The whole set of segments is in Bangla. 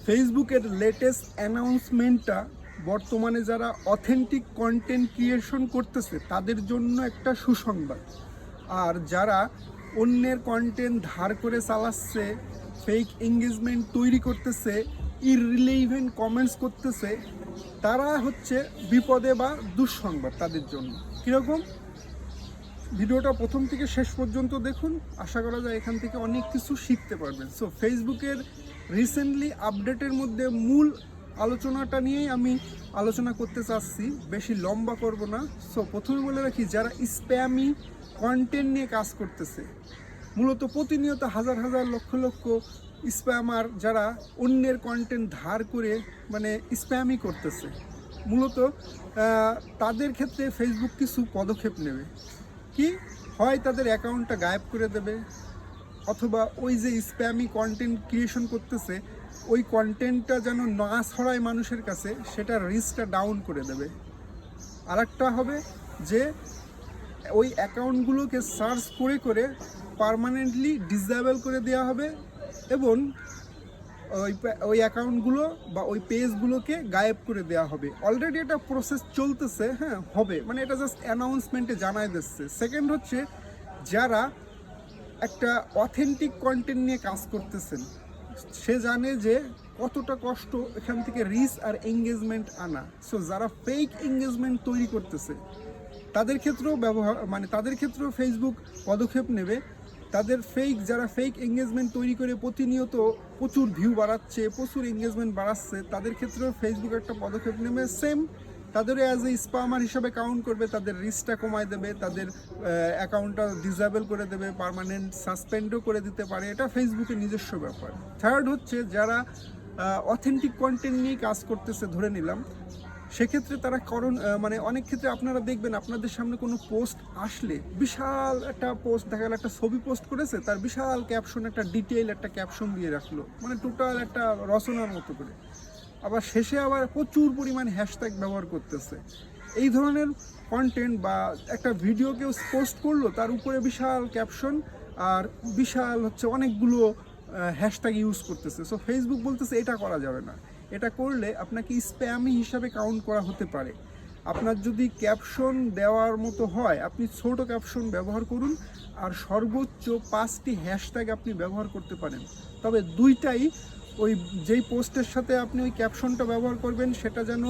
ফেসবুকের লেটেস্ট অ্যানাউন্সমেন্টটা বর্তমানে যারা অথেন্টিক কন্টেন্ট ক্রিয়েশন করতেছে তাদের জন্য একটা সুসংবাদ। আর যারা অন্যের কন্টেন্ট ধার করে চালাচ্ছে, ফেক এঙ্গেজমেন্ট তৈরি করতেছে, ইররিলেভেন্ট কমেন্টস করতেছে, তারা হচ্ছে বিপদে বা দুঃসংবাদ তাদের জন্য। কীরকম? ভিডিওটা প্রথম থেকে শেষ পর্যন্ত দেখুন, আশা করা যায় এখান থেকে অনেক কিছু শিখতে পারবেন। সো ফেসবুকের রিসেন্টলি আপডেটের মধ্যে মূল আলোচনাটা নিয়েই আমি আলোচনা করতে চাচ্ছি, বেশি লম্বা করব না। সো প্রথমে বলে রাখি, যারা স্প্যামি কন্টেন্ট নিয়ে কাজ করতেছে, মূলত প্রতিনিয়ত হাজার হাজার লক্ষ লক্ষ স্প্যামার যারা অন্যের কন্টেন্ট ধার করে স্প্যামই করতেছে, মূলত তাদের ক্ষেত্রে ফেসবুক কিছু পদক্ষেপ নেবে। কি হয়, তাদের অ্যাকাউন্টটা গায়েব করে দেবে, অথবা ওই যে স্প্যামি কন্টেন্ট ক্রিয়েশন করতেছে ওই কন্টেন্টটা যেন না ছড়ায় মানুষের কাছে, সেটার রিস্কটা ডাউন করে দেবে। আরেকটা হবে যে ওই অ্যাকাউন্টগুলোকে সার্চ করে করে পার্মানেন্টলি ডিসেবল করে দেওয়া হবে, এবং ওই অ্যাকাউন্টগুলো বা ওই পেজগুলোকে গায়েব করে দেওয়া হবে। অলরেডি এটা প্রসেস চলতেছে, হ্যাঁ হবে, এটা জাস্ট অ্যানাউন্সমেন্টে জানাই দিচ্ছে। সেকেন্ড হচ্ছে, যারা একটা অথেন্টিক কন্টেন্ট নিয়ে কাজ করতেছেন, সে জানে যে কতটা কষ্ট এখান থেকে রিচ আর এঙ্গেজমেন্ট আনা। সো যারা ফেক এঙ্গেজমেন্ট তৈরি করতেছে তাদের ক্ষেত্রেও তাদের ক্ষেত্রেও ফেসবুক পদক্ষেপ নেবে। তাদের যারা ফেক এঙ্গেজমেন্ট তৈরি করে প্রতিনিয়ত প্রচুর ভিউ বাড়াচ্ছে, প্রচুর এঙ্গেজমেন্ট বাড়াচ্ছে, তাদের ক্ষেত্রেও ফেসবুক একটা পদক্ষেপ নেবে। সেম, তাদেরও অ্যাজ এ স্প্যামার হিসাবে কাউন্ট করবে, তাদের রিস্কটা কমায় দেবে, তাদের অ্যাকাউন্টটা ডিসেবল করে দেবে, পার্মানেন্ট সাসপেন্ডও করে দিতে পারে। এটা ফেসবুকের নিজস্ব ব্যাপার। থার্ড হচ্ছে, যারা অথেন্টিক কন্টেন্ট নিয়ে কাজ করতেছে, ধরে নিলাম, সেক্ষেত্রে তারা অনেক ক্ষেত্রে আপনারা দেখবেন, আপনাদের সামনে কোনো পোস্ট আসলে, বিশাল একটা পোস্ট দেখা গেল, একটা ছবি পোস্ট করেছে, তার বিশাল ক্যাপশন, একটা ডিটেইল একটা ক্যাপশন দিয়ে রাখলো, টোটাল একটা রচনার মতো করে। আবার শেষে আবার প্রচুর পরিমাণ হ্যাশট্যাগ ব্যবহার করতেছে। এই ধরনের কন্টেন্ট বা একটা ভিডিও কেউ পোস্ট করলো, তার উপরে বিশাল ক্যাপশন আর বিশাল অনেকগুলো হ্যাশট্যাগ ইউজ করতেছে। সো ফেসবুক বলতেছে এটা করা যাবে না, এটা করলে আপনাকে স্প্যামি হিসাবে কাউন্ট করা হতে পারে। আপনার যদি ক্যাপশন দেওয়ার মতো হয়, আপনি ছোট ক্যাপশন ব্যবহার করুন, আর সর্বোচ্চ 5টি হ্যাশট্যাগ আপনি ব্যবহার করতে পারেন। তবে দুইটাই ওই যেই পোস্টের সাথে আপনি ওই ক্যাপশনটা ব্যবহার করবেন সেটা যেন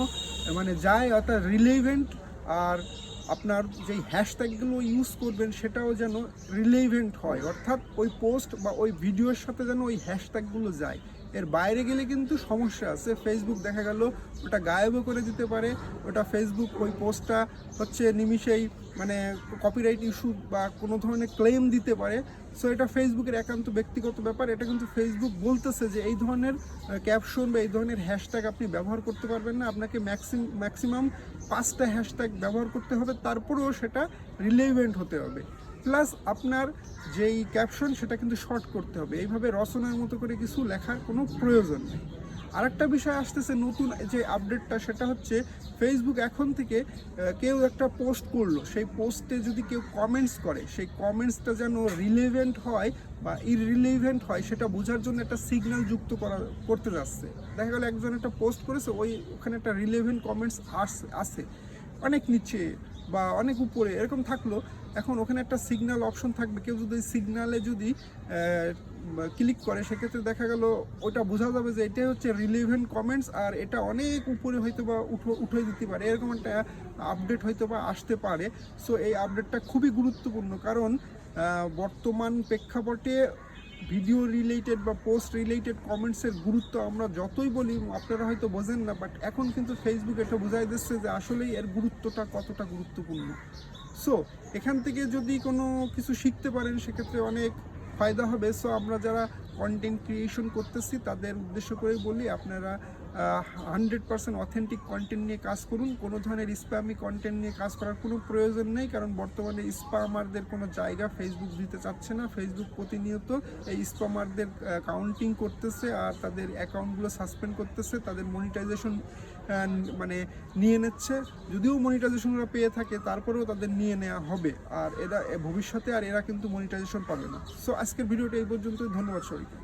যায়, অর্থাৎ রিলেভেন্ট, আর আপনার যেই হ্যাশট্যাগুলো ইউজ করবেন সেটাও যেন রিলেভেন্ট হয়, অর্থাৎ ওই পোস্ট বা ওই ভিডিওর সাথে যেন ওই হ্যাশট্যাগুলো যায়। এর বাইরে গেলে কিন্তু সমস্যা আছে। ফেসবুক দেখা গেল ওটা গায়েবও করে দিতে পারে, ওটা ফেসবুক ওই পোস্টটা নিমিষেই কপিরাইট ইস্যু বা কোনো ধরনের ক্লেম দিতে পারে। সো এটা ফেসবুকের একান্ত ব্যক্তিগত ব্যাপার। এটা কিন্তু ফেসবুক বলতেছে যে এই ধরনের ক্যাপশন বা এই ধরনের হ্যাশট্যাগ আপনি ব্যবহার করতে পারবেন না, আপনাকে ম্যাক্সিমাম 5টা হ্যাশট্যাগ ব্যবহার করতে হবে, তারপরেও সেটা রিলেভেন্ট হতে হবে। প্লাস আপনার যেই ক্যাপশন সেটা কিন্তু শর্ট করতে হবে, এইভাবে রচনার মতো করে কিছু লেখার কোনো প্রয়োজন নেই। আরেকটা বিষয় আসতেছে নতুন যে আপডেটটা, সেটা হচ্ছে ফেসবুক এখন থেকে কেউ একটা পোস্ট করলো, সেই পোস্টে যদি কেউ কমেন্টস করে, সেই কমেন্টসটা যেন রিলেভেন্ট হয় বা ইররিলেভেন্ট হয় সেটা বোঝার জন্য একটা সিগন্যাল যুক্ত করতে যাচ্ছে। দেখা গেল একজন একটা পোস্ট করেছে, ওখানে একটা রিলেভেন্ট কমেন্টস আসে অনেক নিচে বা অনেক উপরে, এরকম থাকলো। এখন ওখানে একটা সিগন্যাল অপশন থাকবে, কেউ যদি সিগন্যালে যদি ক্লিক করে, সেক্ষেত্রে দেখা গেল ওটা বোঝা যাবে যে এটা হচ্ছে রিলেভেন্ট কমেন্টস, আর এটা অনেক উপরে হয়তো বা উঠে দিতে পারে, এরকম একটা আপডেট হয়তো বা আসতে পারে। সো এই আপডেটটা খুবই গুরুত্বপূর্ণ, কারণ বর্তমান প্রেক্ষাপটে ভিডিও রিলেটেড বা পোস্ট রিলেটেড কমেন্টসের গুরুত্ব আমরা যতই বলি, আপনারা হয়তো বোঝেন না, বাট এখন কিন্তু ফেসবুক এটা বোঝাই দিচ্ছে যে আসলেই এর গুরুত্বটা কতটা গুরুত্বপূর্ণ। সো এখান থেকে যদি কোনো কিছু শিখতে পারেন, সেক্ষেত্রে অনেক ফায়দা হবে। সো আমরা যারা কন্টেন্ট ক্রিয়েশন করতেছি তাদের উদ্দেশ্য করেই বলি, আপনারা 100% অথেন্টিক কন্টেন্ট নিয়ে কাজ করুন। কোনো ধরনের স্প্যামি কন্টেন্ট নিয়ে কাজ করার কোনো প্রয়োজন নেই, কারণ বর্তমানে স্প্যামারদের কোনো জায়গা ফেসবুক দিতে চাচ্ছে না। ফেসবুক প্রতিনিয়ত এই স্প্যামারদের কাউন্টিং করতেছে, আর তাদের অ্যাকাউন্টগুলো সাসপেন্ড করতেছে, তাদের মনিটাইজেশন নিয়ে নিচ্ছে। যদিও মনিটাইজেশনরা পেয়ে থাকে, তারপরেও তাদের নিয়ে নেওয়া হবে, আর এরা ভবিষ্যতে এরা কিন্তু মনিটাইজেশন পাবে না। সো আজকের ভিডিওটা এই পর্যন্তই। ধন্যবাদ সবাইকে।